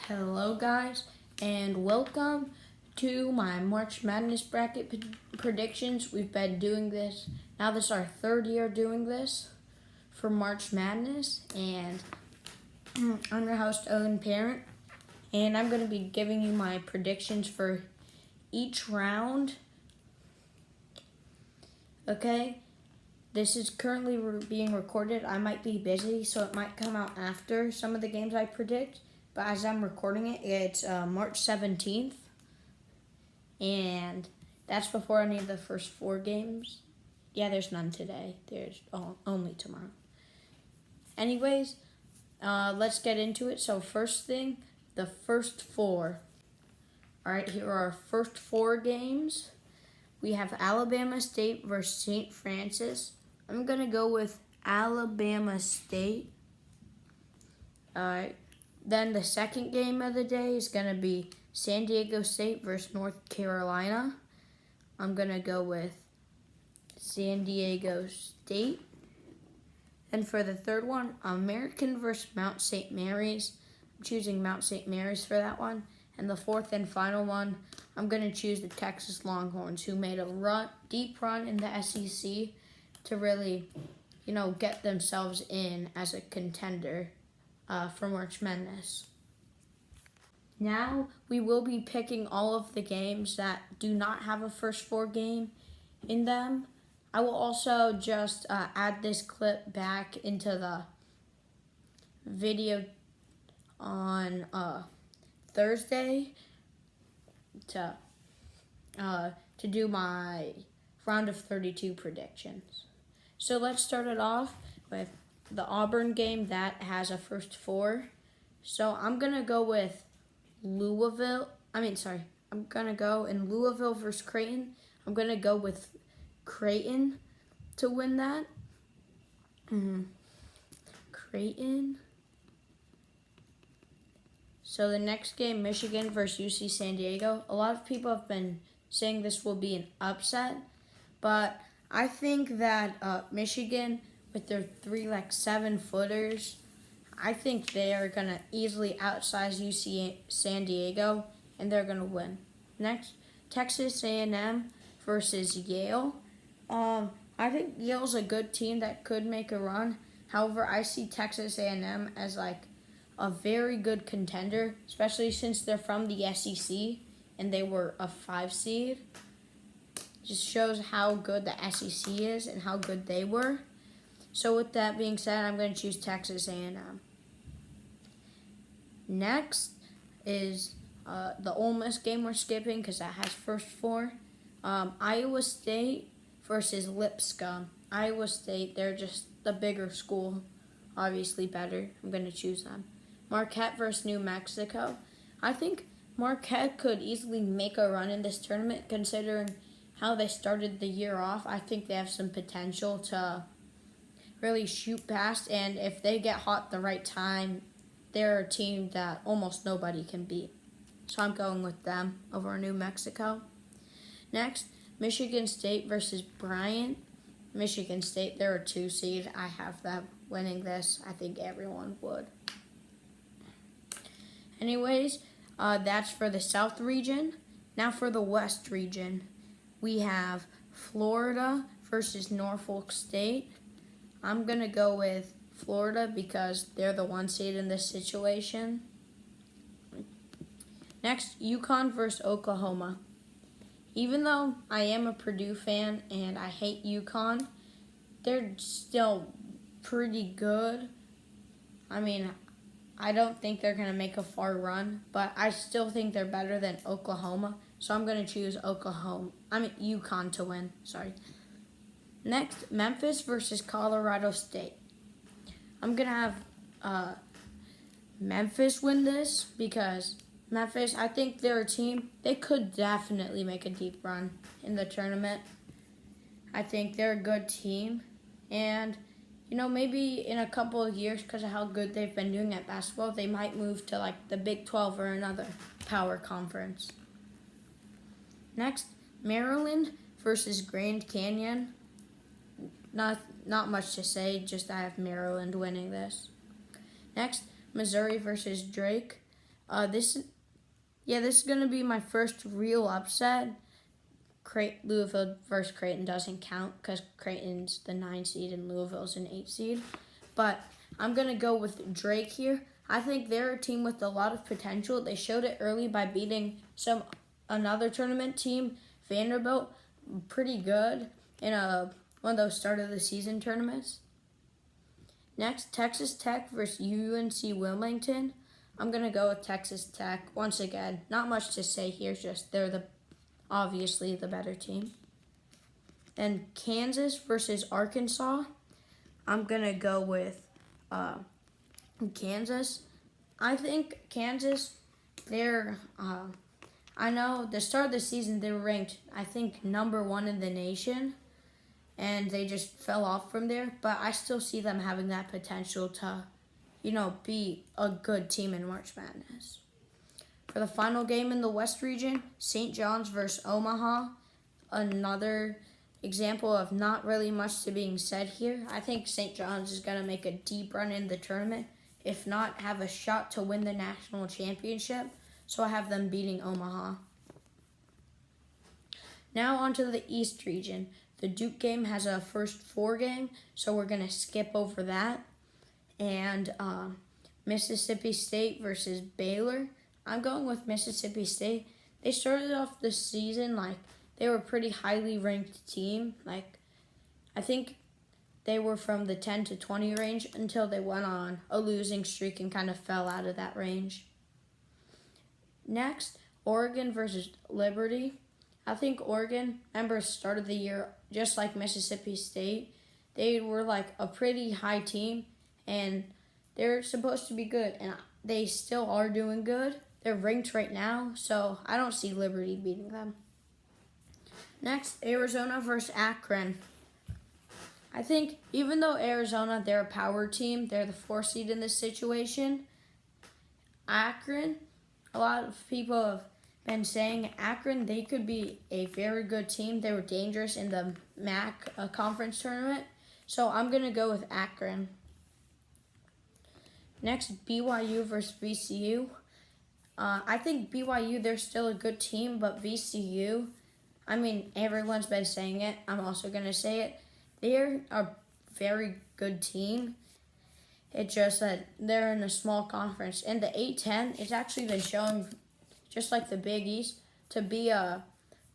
Hello guys, and welcome to my March Madness bracket predictions. We've been doing this, now this is our third year doing this for March Madness, and I'm your host, Owen Parent, and I'm going to be giving you my predictions for each round. Okay, this is currently being recorded. I might be busy, so it might come out after some of the games I predict. But as I'm recording it, it's March 17th. And that's before any of the first four games. Yeah, there's none today. There's only tomorrow. Anyways, let's get into it. So first thing, the first four. All right, here are our first four games. We have Alabama State versus St. Francis. I'm going to go with Alabama State. All right. Then the second game of the day is going to be San Diego State versus North Carolina. I'm going to go with San Diego State. And for the third one, American versus Mount St. Mary's. I'm choosing Mount St. Mary's for that one. And the fourth and final one, I'm going to choose the Texas Longhorns, who made a deep run in the SEC to really, get themselves in as a contender for March Madness. Now we will be picking all of the games that do not have a first four game in them. I will also just add this clip back into the video on Thursday to do my round of 32 predictions. So let's start it off with the Auburn game that has a first four. So I'm going to go with I'm going to go in Louisville versus Creighton. I'm going to go with Creighton to win that. Creighton. So the next game, Michigan versus UC San Diego. A lot of people have been saying this will be an upset, but I think that Michigan, with their 3 7-footers, I think they are going to easily outsize UC San Diego, and they're going to win. Next, Texas A&M versus Yale. I think Yale's a good team that could make a run. However, I see Texas A&M as a very good contender, especially since they're from the SEC and they were a 5 seed. Just shows how good the SEC is and how good they were. So with that being said, I'm going to choose Texas A&M. Next is the Ole Miss game we're skipping because that has first four. Iowa State versus Lipscomb. Iowa State, they're just the bigger school, obviously better. I'm going to choose them. Marquette versus New Mexico. I think Marquette could easily make a run in this tournament considering how they started the year off. I think they have some potential to really shoot past, and if they get hot at the right time, they're a team that almost nobody can beat. So I'm going with them over New Mexico. Next, Michigan State versus Bryant. Michigan State, they're a 2 seed. I have them winning this. I think everyone would. Anyways, that's for the South region. Now for the West region, we have Florida versus Norfolk State. I'm going to go with Florida because they're the 1 seed in this situation. Next, UConn versus Oklahoma. Even though I am a Purdue fan and I hate UConn, they're still pretty good. I don't think they're going to make a far run, but I still think they're better than Oklahoma. So I'm going to choose UConn to win. Next, Memphis versus Colorado State. I'm going to have Memphis win this because Memphis, I think they're a team, they could definitely make a deep run in the tournament. I think they're a good team. And, maybe in a couple of years, because of how good they've been doing at basketball, they might move to the Big 12 or another power conference. Next, Maryland versus Grand Canyon. Not much to say, just I have Maryland winning this. Next, Missouri versus Drake. This is gonna be my first real upset. Louisville versus Creighton doesn't count because Creighton's the 9 seed and Louisville's an 8 seed. But I'm going to go with Drake here. I think they're a team with a lot of potential. They showed it early by beating another tournament team, Vanderbilt, pretty good in one of those start of the season tournaments. Next, Texas Tech versus UNC Wilmington. I'm going to go with Texas Tech. Once again, not much to say here, just they're obviously the better team. Then Kansas versus Arkansas. I'm going to go with Kansas. I think Kansas, I know the start of the season they were ranked, I think, number 1 in the nation. And they just fell off from there. But I still see them having that potential to, be a good team in March Madness. For the final game in the West region, St. John's versus Omaha. Another example of not really much to being said here. I think St. John's is going to make a deep run in the tournament. If not, have a shot to win the national championship. So I have them beating Omaha. Now on to the East region. The Duke game has a first 4 game, so we're going to skip over that. And Mississippi State versus Baylor. I'm going with Mississippi State. They started off the season like they were a pretty highly ranked team. Like, I think they were from the 10 to 20 range until they went on a losing streak and kind of fell out of that range. Next, Oregon versus Liberty. I think Oregon, remember, started the year just like Mississippi State. They were like a pretty high team, and they're supposed to be good, and they still are doing good. They're ranked right now, so I don't see Liberty beating them. Next, Arizona versus Akron. I think even though Arizona, they're a power team, they're the 4 seed in this situation. Akron, a lot of people have been saying Akron, they could be a very good team. They were dangerous in the MAC conference tournament. So I'm going to go with Akron. Next, BYU versus VCU. I think BYU, they're still a good team, but VCU, I mean, everyone's been saying it. I'm also going to say it. They're a very good team. It's just that they're in a small conference. And the A-10, it's actually been shown, just like the Big East, to be a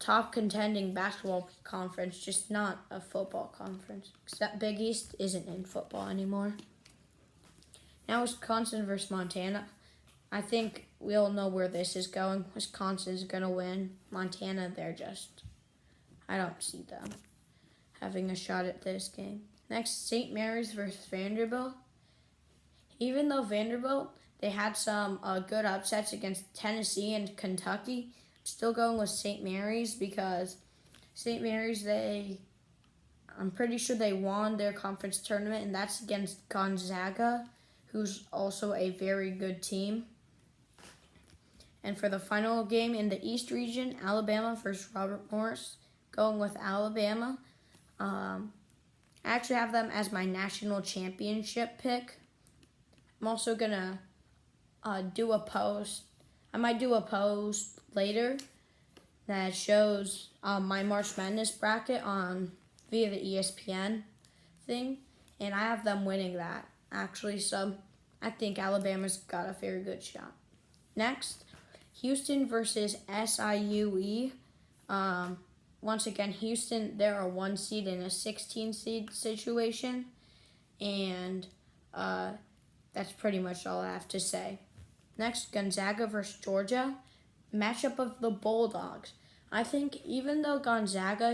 top contending basketball conference, just not a football conference. Except Big East isn't in football anymore. Now Wisconsin versus Montana. I think we all know where this is going. Wisconsin's going to win. Montana, I don't see them having a shot at this game. Next, St. Mary's versus Vanderbilt. Even though Vanderbilt, they had some good upsets against Tennessee and Kentucky, I'm still going with St. Mary's because St. Mary's, I'm pretty sure they won their conference tournament, and that's against Gonzaga, who's also a very good team. And for the final game in the East region, Alabama versus Robert Morris, going with Alabama. I actually have them as my national championship pick. I'm also going to do a post. I might do a post later that shows my March Madness bracket via the ESPN thing. And I have them winning that, actually. So I think Alabama's got a very good shot. Next, Houston versus SIUE. Once again, Houston, they're a 1 seed in a 16 seed situation. And that's pretty much all I have to say. Next, Gonzaga versus Georgia. Matchup of the Bulldogs. I think even though Gonzaga,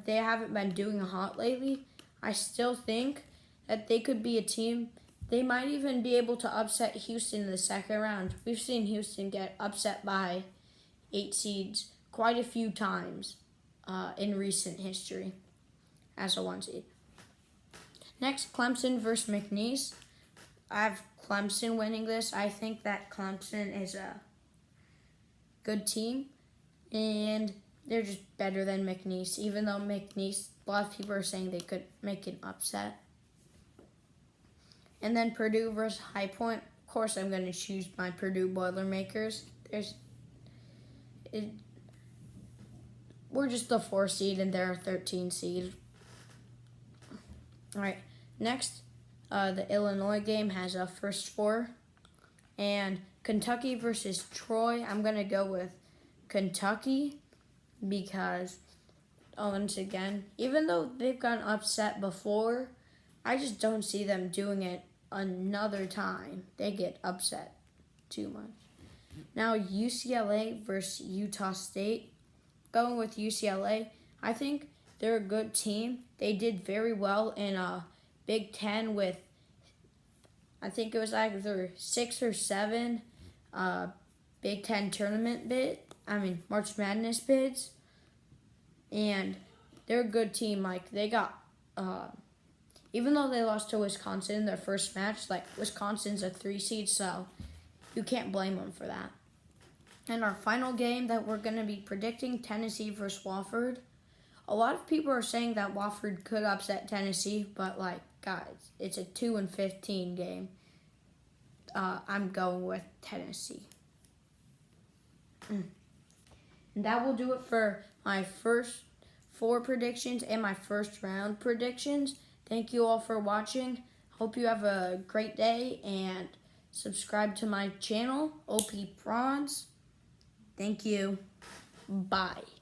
they haven't been doing hot lately, I still think that they could be a team. They might even be able to upset Houston in the second round. We've seen Houston get upset by 8 seeds quite a few times in recent history as a 1 seed. Next, Clemson versus McNeese. I have Clemson winning this. I think that Clemson is a good team, and they're just better than McNeese, even though McNeese, a lot of people are saying they could make an upset. And then Purdue versus High Point. course, I'm going to choose my Purdue Boilermakers. We're just the 4 seed and they're a 13 seed. All right, next, the Illinois game has a first 4. And Kentucky versus Troy, I'm going to go with Kentucky because, once again, even though they've gotten upset before, I just don't see them doing it another time. They get upset too much. Now, UCLA versus Utah State. Going with UCLA, I think they're a good team. They did very well in Big Ten with, I think it was either 6 or 7 Big Ten tournament March Madness bids. And they're a good team. Like, they got, even though they lost to Wisconsin in their first match, like, Wisconsin's a 3 seed, so you can't blame them for that. And our final game that we're going to be predicting, Tennessee versus Wofford. A lot of people are saying that Wofford could upset Tennessee, but, like, guys, it's a 2-15 game. I'm going with Tennessee. And that will do it for my first 4 predictions and my first round predictions. Thank you all for watching. Hope you have a great day and subscribe to my channel, OP Prawns. Thank you. Bye.